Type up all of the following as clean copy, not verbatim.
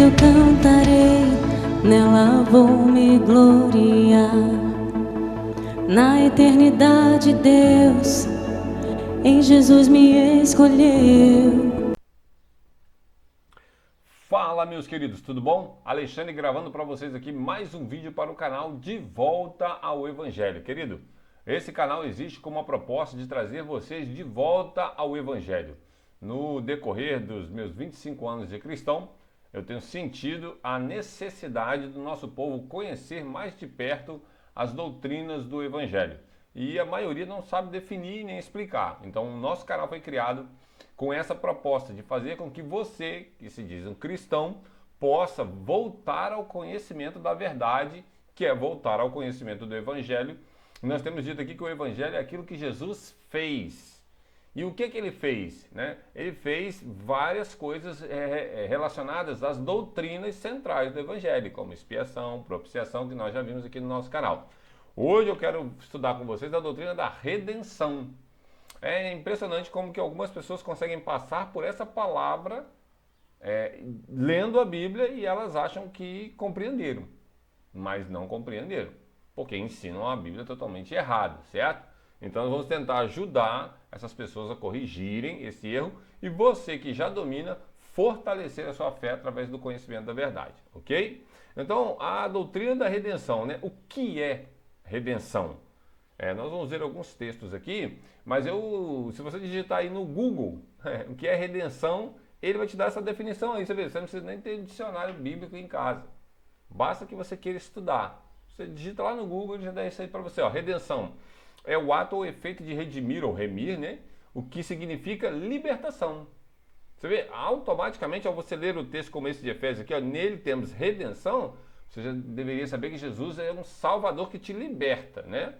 eu cantarei, nela vou me gloriar. Na eternidade Deus em Jesus me escolheu. Fala, meus queridos, tudo bom? Alexandre gravando para vocês aqui mais um vídeo para o canal De Volta ao Evangelho. Querido, esse canal existe com uma proposta de trazer vocês de volta ao Evangelho. No decorrer dos meus 25 anos de cristão, eu tenho sentido a necessidade do nosso povo conhecer mais de perto as doutrinas do Evangelho. E a maioria não sabe definir nem explicar. Então, o nosso canal foi criado com essa proposta de fazer com que você, que se diz um cristão, possa voltar ao conhecimento da verdade, que é voltar ao conhecimento do Evangelho. Nós temos dito aqui que o Evangelho é aquilo que Jesus fez. E o que ele fez? Né? Ele fez várias coisas relacionadas às doutrinas centrais do Evangelho, como expiação, propiciação, que nós já vimos aqui no nosso canal. Hoje eu quero estudar com vocês a doutrina da redenção. É impressionante como que algumas pessoas conseguem passar por essa palavra lendo a Bíblia e elas acham que compreenderam, mas não compreenderam, porque ensinam a Bíblia totalmente errado, certo? Então nós vamos tentar ajudar essas pessoas a corrigirem esse erro e você que já domina, fortalecer a sua fé através do conhecimento da verdade, ok? Então a doutrina da redenção, né? O que é redenção? Nós vamos ver alguns textos aqui, mas se você digitar aí no Google o que é redenção, ele vai te dar essa definição aí, você vê, você não precisa nem ter dicionário bíblico em casa. Basta que você queira estudar. Você digita lá no Google e já dá isso aí para você. Ó, redenção é o ato ou efeito de redimir ou remir, né? O que significa libertação. Você vê, automaticamente, ao você ler o texto como esse de Efésios aqui, ó, nele temos redenção, você já deveria saber que Jesus é um salvador que te liberta, né?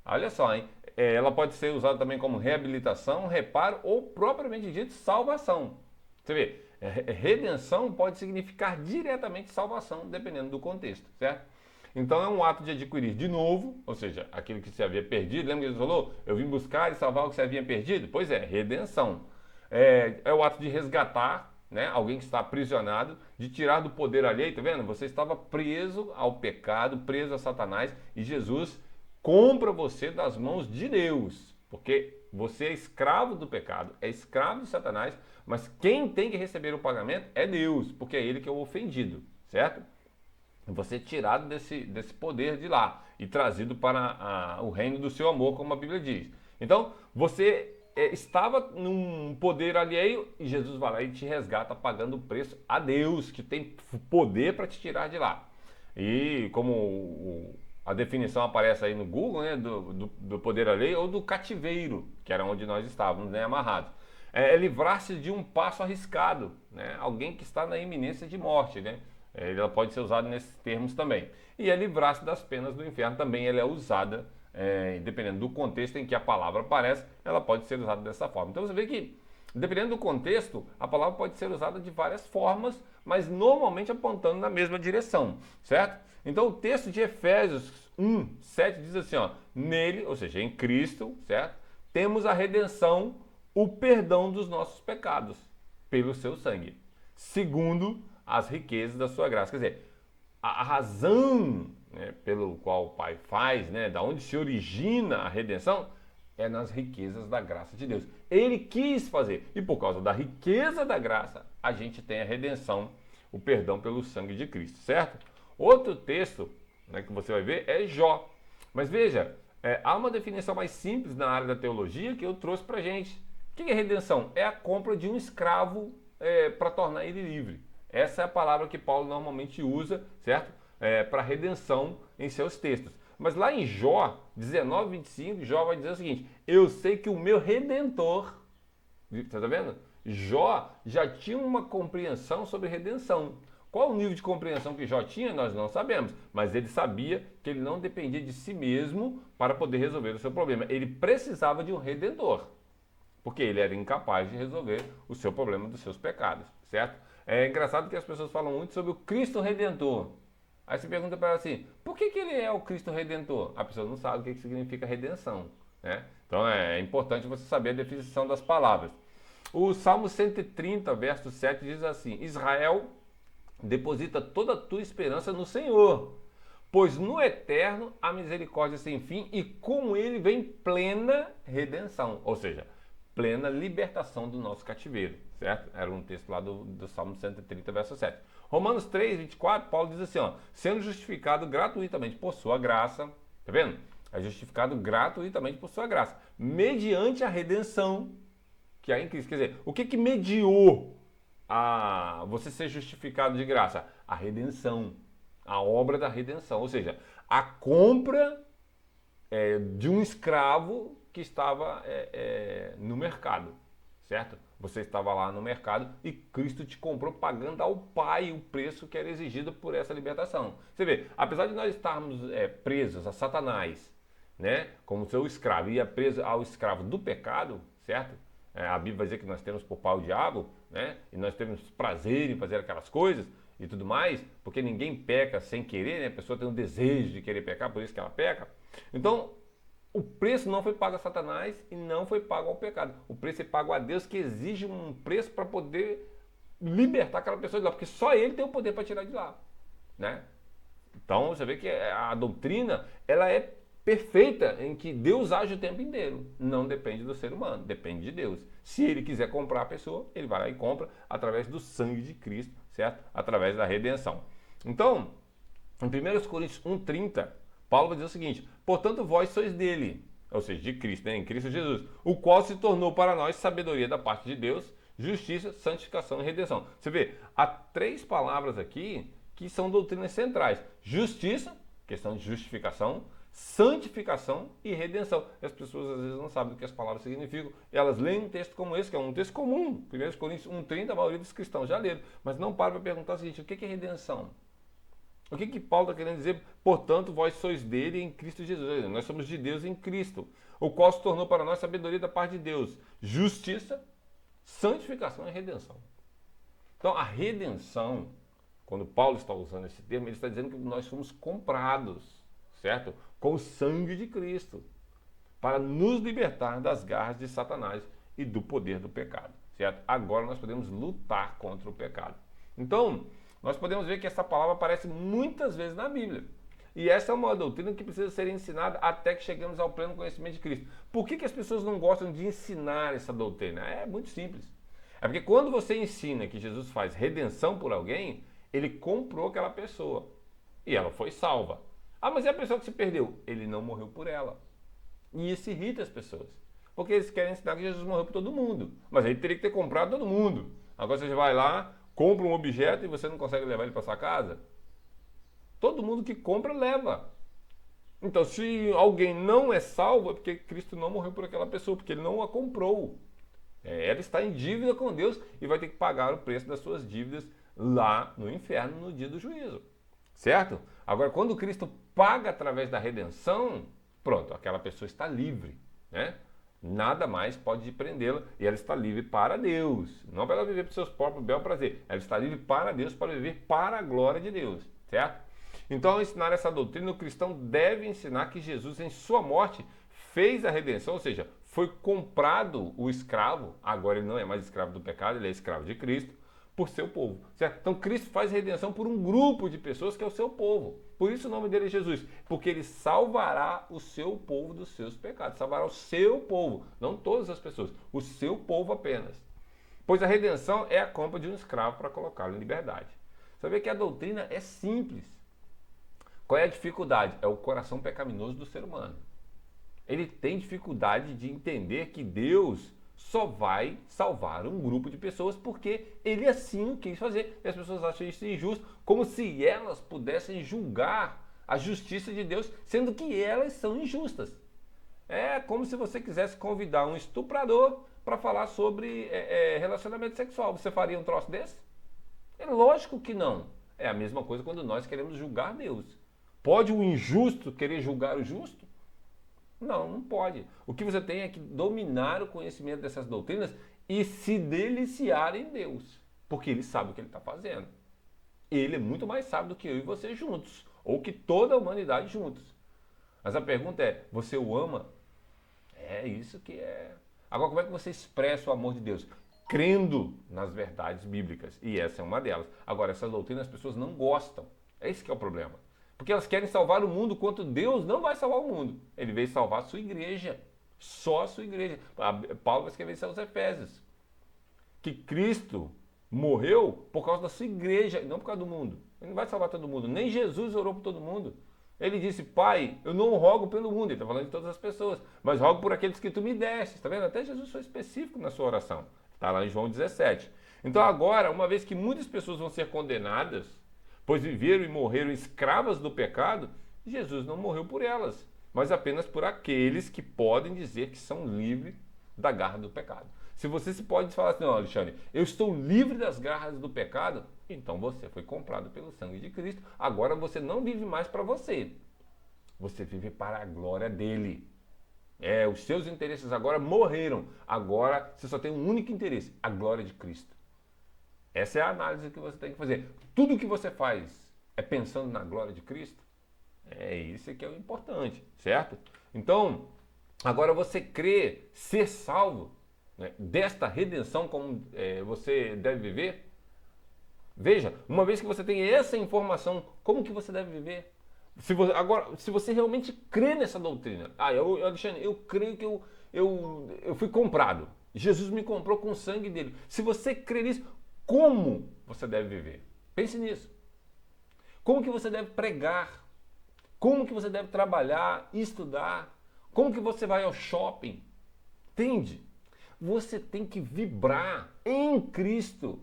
Olha só, hein? Ela pode ser usada também como reabilitação, reparo ou propriamente dito salvação. Você vê, redenção pode significar diretamente salvação, dependendo do contexto, certo? Então é um ato de adquirir de novo, ou seja, aquilo que se havia perdido. Lembra que Jesus falou? Eu vim buscar e salvar o que se havia perdido? Pois é, redenção. É o ato de resgatar, né, alguém que está aprisionado, de tirar do poder alheio, tá vendo? Você estava preso ao pecado, preso a Satanás, e Jesus compra você das mãos de Deus, porque você é escravo do pecado, é escravo de Satanás, mas quem tem que receber o pagamento é Deus, porque é ele que é o ofendido, certo? Você é tirado desse poder de lá e trazido para o reino do seu amor, como a Bíblia diz. Então, você estava num poder alheio e Jesus vai lá e te resgata pagando o preço a Deus, que tem poder para te tirar de lá. E como a definição aparece aí no Google, né, do poder alheio ou do cativeiro, que era onde nós estávamos, né, amarrados. É livrar-se de um passo arriscado, né, alguém que está na iminência de morte, né? Ela pode ser usada nesses termos também. E é livrar-se das penas do inferno também, ela é usada, dependendo do contexto em que a palavra aparece, ela pode ser usada dessa forma. Então você vê que, dependendo do contexto, a palavra pode ser usada de várias formas, mas normalmente apontando na mesma direção, certo? Então o texto de Efésios 1:7 diz assim, ó, nele, ou seja, em Cristo, certo? Temos a redenção, o perdão dos nossos pecados, pelo seu sangue, segundo as riquezas da sua graça. Quer dizer, a razão, né, pelo qual o Pai faz, né, da onde se origina a redenção, é nas riquezas da graça de Deus. Ele quis fazer, e por causa da riqueza da graça, a gente tem a redenção, o perdão pelo sangue de Cristo, certo? Outro texto, né, que você vai ver é Jó. Mas veja, há uma definição mais simples na área da teologia que eu trouxe pra gente. O que é redenção? É a compra de um escravo para tornar ele livre. Essa é a palavra que Paulo normalmente usa, certo? Para redenção em seus textos. Mas lá em Jó 19:25, Jó vai dizer o seguinte: eu sei que o meu Redentor, você está vendo? Jó já tinha uma compreensão sobre redenção. Qual o nível de compreensão que Jó tinha? Nós não sabemos, mas ele sabia que ele não dependia de si mesmo para poder resolver o seu problema. Ele precisava de um Redentor, porque ele era incapaz de resolver o seu problema dos seus pecados, certo? É engraçado que as pessoas falam muito sobre o Cristo Redentor. Aí você pergunta para ela assim, por que ele é o Cristo Redentor? A pessoa não sabe o que significa redenção, né? Então é importante você saber a definição das palavras. O Salmo 130, verso 7 diz assim, Israel Deposita toda a tua esperança no Senhor, pois no eterno há misericórdia sem fim e com ele vem plena redenção, ou seja, plena libertação do nosso cativeiro, certo? Era um texto lá do Salmo 130, verso 7. Romanos 3, 24, Paulo diz assim, ó, sendo justificado gratuitamente por sua graça, tá vendo? É justificado gratuitamente por sua graça, mediante a redenção que há em Cristo. Quer dizer, o que mediou a você ser justificado de graça? A redenção, a obra da redenção, ou seja, a compra de um escravo que estava no mercado, certo? Você estava lá no mercado e Cristo te comprou pagando ao Pai o preço que era exigido por essa libertação. Você vê, apesar de nós estarmos presos a Satanás, né, como seu escravo, e preso ao escravo do pecado, certo? A Bíblia vai dizer que nós temos por pai o diabo, né? E nós temos prazer em fazer aquelas coisas e tudo mais, porque ninguém peca sem querer, né? A pessoa tem um desejo de querer pecar, por isso que ela peca. Então, o preço não foi pago a Satanás e não foi pago ao pecado. O preço é pago a Deus, que exige um preço para poder libertar aquela pessoa de lá, porque só Ele tem o poder para tirar de lá, né? Então, você vê que a doutrina, ela é perfeita em que Deus age o tempo inteiro. Não depende do ser humano, depende de Deus. Se Ele quiser comprar a pessoa, Ele vai lá e compra através do sangue de Cristo, certo? Através da redenção. Então, em 1 Coríntios 1,30, Paulo vai dizer o seguinte: portanto, vós sois dele, ou seja, de Cristo, né? Em Cristo Jesus, o qual se tornou para nós sabedoria da parte de Deus, justiça, santificação e redenção. Você vê, há 3 palavras aqui que são doutrinas centrais: justiça, questão de justificação, santificação e redenção. As pessoas às vezes não sabem o que as palavras significam. Elas leem um texto como esse, que é um texto comum, 1 Coríntios 1,30, a maioria dos cristãos já leram, mas não param para perguntar o seguinte: o que é redenção? O que Paulo está querendo dizer? Portanto, vós sois dele em Cristo Jesus. Nós somos de Deus em Cristo, o qual se tornou para nós sabedoria da parte de Deus, justiça, santificação e redenção. Então, a redenção, quando Paulo está usando esse termo, ele está dizendo que nós fomos comprados, certo? Com o sangue de Cristo, para nos libertar das garras de Satanás e do poder do pecado, certo? Agora nós podemos lutar contra o pecado. Então, nós podemos ver que essa palavra aparece muitas vezes na Bíblia. E essa é uma doutrina que precisa ser ensinada até que cheguemos ao pleno conhecimento de Cristo. Por que as pessoas não gostam de ensinar essa doutrina? É muito simples. É porque quando você ensina que Jesus faz redenção por alguém, ele comprou aquela pessoa e ela foi salva. Ah, mas é a pessoa que se perdeu. Ele não morreu por ela. E isso irrita as pessoas. Porque eles querem ensinar que Jesus morreu por todo mundo. Mas aí teria que ter comprado todo mundo. Agora você vai lá, compra um objeto e você não consegue levar ele para sua casa? Todo mundo que compra leva. Então, se alguém não é salvo, é porque Cristo não morreu por aquela pessoa, porque ele não a comprou. Ela está em dívida com Deus e vai ter que pagar o preço das suas dívidas lá no inferno no dia do juízo. Certo? Agora, quando Cristo paga através da redenção, pronto, aquela pessoa está livre, né? Nada mais pode prendê-la e ela está livre para Deus. Não para ela viver para seus próprios bel prazer. Ela está livre para Deus, para viver para a glória de Deus, certo? Então, ao ensinar essa doutrina, o cristão deve ensinar que Jesus, em sua morte, fez a redenção, ou seja, foi comprado o escravo, agora ele não é mais escravo do pecado, ele é escravo de Cristo, por seu povo, certo? Então Cristo faz redenção por um grupo de pessoas que é o seu povo. Por isso o nome dele é Jesus, porque ele salvará o seu povo dos seus pecados, salvará o seu povo, não todas as pessoas, o seu povo apenas. Pois a redenção é a compra de um escravo para colocá-lo em liberdade. Você vê que a doutrina é simples. Qual é a dificuldade? É o coração pecaminoso do ser humano. Ele tem dificuldade de entender que Deus só vai salvar um grupo de pessoas porque ele assim o quis fazer. E as pessoas acham isso injusto, como se elas pudessem julgar a justiça de Deus, sendo que elas são injustas. É como se você quisesse convidar um estuprador para falar sobre relacionamento sexual. Você faria um troço desse? É lógico que não. É a mesma coisa quando nós queremos julgar Deus. Pode o injusto querer julgar o justo? Não, não pode. O que você tem é que dominar o conhecimento dessas doutrinas e se deliciar em Deus, porque Ele sabe o que Ele está fazendo. Ele é muito mais sábio do que eu e você juntos, ou que toda a humanidade juntos. Mas a pergunta é, você o ama? É isso que é. Agora, como é que você expressa o amor de Deus? crendo nas verdades bíblicas. E essa é uma delas. Agora, essas doutrinas as pessoas não gostam. É esse que é o problema. Porque elas querem salvar o mundo, enquanto Deus não vai salvar o mundo. Ele veio salvar a sua igreja. Só a sua igreja. Paulo vai escrever isso aos Efésios. Que Cristo morreu por causa da sua igreja, não por causa do mundo. Ele não vai salvar todo mundo. Nem Jesus orou por todo mundo. Ele disse, Pai, eu não rogo pelo mundo. Ele está falando de todas as pessoas. Mas rogo por aqueles que tu me deste. Está vendo? Até Jesus foi específico na sua oração. Está lá em João 17. Então agora, uma vez que muitas pessoas vão ser condenadas, pois viveram e morreram escravas do pecado, Jesus não morreu por elas, mas apenas por aqueles que podem dizer que são livres da garra do pecado. Se você se pode falar assim, não, Alexandre, eu estou livre das garras do pecado, então você foi comprado pelo sangue de Cristo. Agora você não vive mais para você. Você vive para a glória dele. Os seus interesses agora morreram. Agora você só tem um único interesse, a glória de Cristo. Essa é a análise que você tem que fazer. Tudo que você faz é pensando na glória de Cristo? É isso que é o importante, certo? Então, agora você crê ser salvo, né, desta redenção como você deve viver? Veja, uma vez que você tem essa informação, como que você deve viver? Se você realmente crê nessa doutrina, Alexandre, eu creio que eu fui comprado. Jesus me comprou com o sangue dele. Se você crê nisso, como você deve viver? Pense nisso. Como que você deve pregar? Como que você deve trabalhar, estudar? Como que você vai ao shopping? Entende? Você tem que vibrar em Cristo,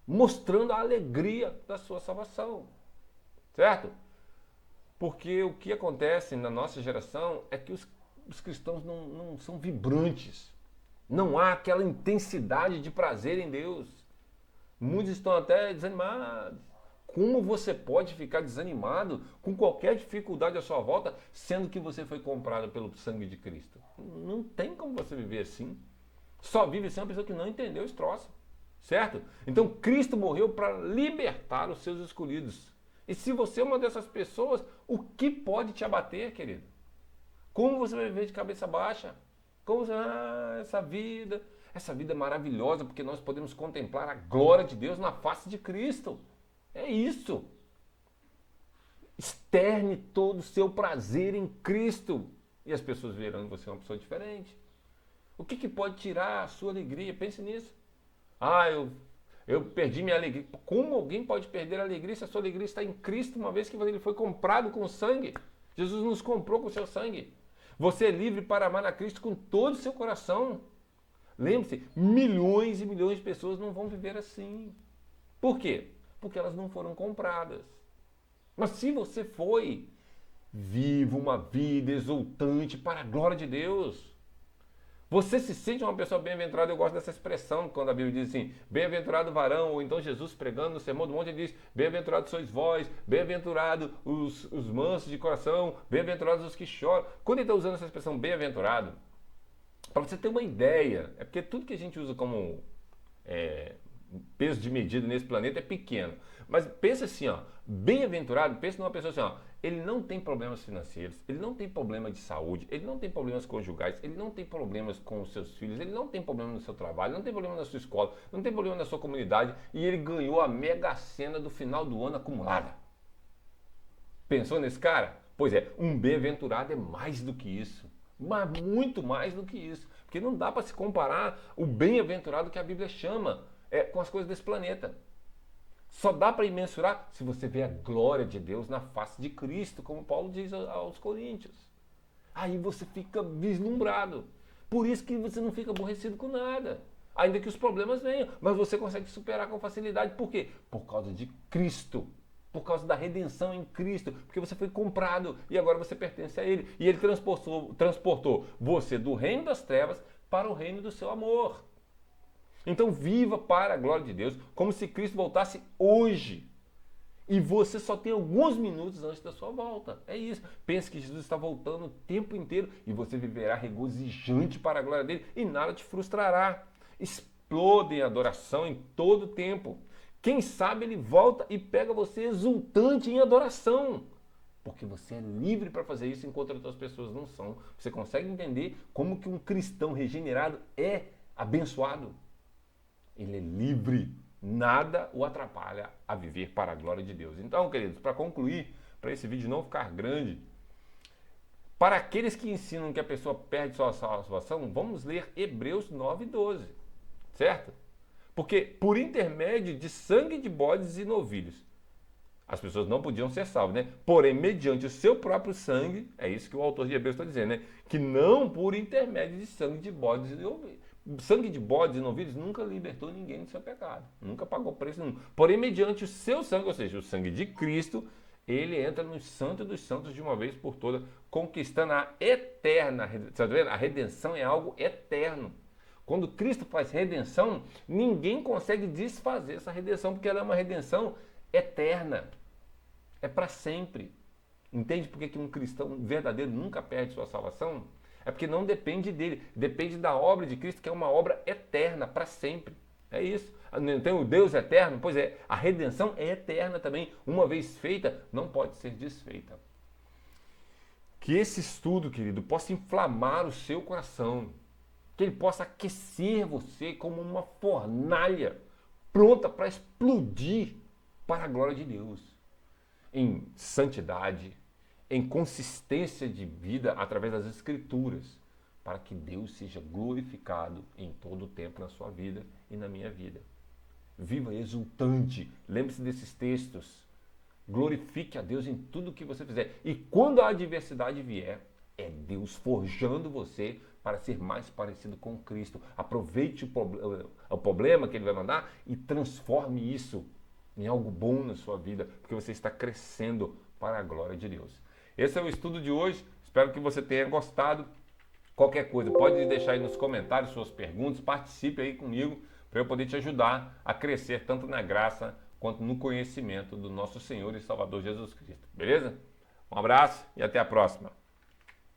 mostrando a alegria da sua salvação. Certo? Porque o que acontece na nossa geração é que os cristãos não são vibrantes. Não há aquela intensidade de prazer em Deus. Muitos estão até desanimados. Como você pode ficar desanimado com qualquer dificuldade à sua volta, sendo que você foi comprado pelo sangue de Cristo? Não tem como você viver assim. Só vive assim uma pessoa que não entendeu esse troço. Certo? Então Cristo morreu para libertar os seus escolhidos. E se você é uma dessas pessoas, o que pode te abater, querido? Como você vai viver de cabeça baixa? Como você... essa vida é maravilhosa porque nós podemos contemplar a glória de Deus na face de Cristo. É isso. Externe todo o seu prazer em Cristo e as pessoas verão em você uma pessoa diferente. O que pode tirar a sua alegria? Pense nisso. Eu perdi minha alegria. Como alguém pode perder a alegria se a sua alegria está em Cristo, uma vez que ele foi comprado com sangue? Jesus nos comprou com o seu sangue. Você é livre para amar a Cristo com todo o seu coração. Lembre-se, milhões e milhões de pessoas não vão viver assim. Por quê? Porque elas não foram compradas. Mas se você foi, viva uma vida exultante para a glória de Deus. Você se sente uma pessoa bem-aventurada. Eu gosto dessa expressão quando a Bíblia diz assim, bem-aventurado o varão, ou então Jesus pregando no Sermão do Monte, ele diz, bem-aventurado sois vós, bem-aventurado os mansos de coração, bem-aventurados os que choram. Quando ele está usando essa expressão bem-aventurado, para você ter uma ideia, é porque tudo que a gente usa como peso de medida nesse planeta é pequeno. Mas pensa assim, bem-aventurado, pensa numa pessoa assim, ele não tem problemas financeiros, ele não tem problema de saúde, ele não tem problemas conjugais, ele não tem problemas com os seus filhos, ele não tem problema no seu trabalho, não tem problema na sua escola, não tem problema na sua comunidade e ele ganhou a mega sena do final do ano acumulada. Pensou nesse cara? Pois é, um bem-aventurado é mais do que isso. Mas muito mais do que isso. Porque não dá para se comparar o bem-aventurado que a Bíblia chama com as coisas desse planeta. Só dá para mensurar se você vê a glória de Deus na face de Cristo, como Paulo diz aos Coríntios. Aí você fica vislumbrado. Por isso que você não fica aborrecido com nada. Ainda que os problemas venham, mas você consegue superar com facilidade. Por quê? Por causa de Cristo. Por causa da redenção em Cristo. Porque você foi comprado e agora você pertence a Ele. E Ele transportou você do reino das trevas para o reino do seu amor. Então viva para a glória de Deus, como se Cristo voltasse hoje. E você só tem alguns minutos antes da sua volta. É isso. Pense que Jesus está voltando o tempo inteiro e você viverá regozijante para a glória dele e nada te frustrará. Explode em adoração em todo o tempo. Quem sabe ele volta e pega você exultante em adoração. Porque você é livre para fazer isso enquanto outras pessoas não são. Você consegue entender como que um cristão regenerado é abençoado? ele é livre. Nada o atrapalha a viver para a glória de Deus. Então, queridos, para concluir, para esse vídeo não ficar grande, para aqueles que ensinam que a pessoa perde sua salvação, vamos ler Hebreus 9:12, certo? Porque por intermédio de sangue de bodes e novilhos, as pessoas não podiam ser salvas, né? Porém, mediante o seu próprio sangue, é isso que o autor de Hebreus está dizendo, né? Que não por intermédio de sangue de bodes e novilhos. Sangue de bodes e novilhos nunca libertou ninguém do seu pecado, nunca pagou preço nenhum. Porém, mediante o seu sangue, ou seja, o sangue de Cristo, ele entra no santo dos santos de uma vez por todas, conquistando a eterna. Tá vendo? A redenção é algo eterno. Quando Cristo faz redenção, ninguém consegue desfazer essa redenção, porque ela é uma redenção eterna. É para sempre. Entende por que um cristão verdadeiro nunca perde sua salvação? É porque não depende dele, depende da obra de Cristo, que é uma obra eterna, para sempre. É isso. Tem o Deus eterno? Pois é, a redenção é eterna também. Uma vez feita, não pode ser desfeita. Que esse estudo, querido, possa inflamar o seu coração, que ele possa aquecer você como uma fornalha pronta para explodir para a glória de Deus, em santidade, em consistência de vida através das Escrituras, para que Deus seja glorificado em todo o tempo na sua vida e na minha vida. Viva exultante, lembre-se desses textos, glorifique a Deus em tudo que você fizer. E quando a adversidade vier, é Deus forjando você para ser mais parecido com Cristo. Aproveite o problema que Ele vai mandar e transforme isso em algo bom na sua vida, porque você está crescendo para a glória de Deus. Esse é o estudo de hoje, espero que você tenha gostado. Qualquer coisa, pode deixar aí nos comentários suas perguntas, participe aí comigo para eu poder te ajudar a crescer tanto na graça quanto no conhecimento do nosso Senhor e Salvador Jesus Cristo. Beleza? Um abraço e até a próxima.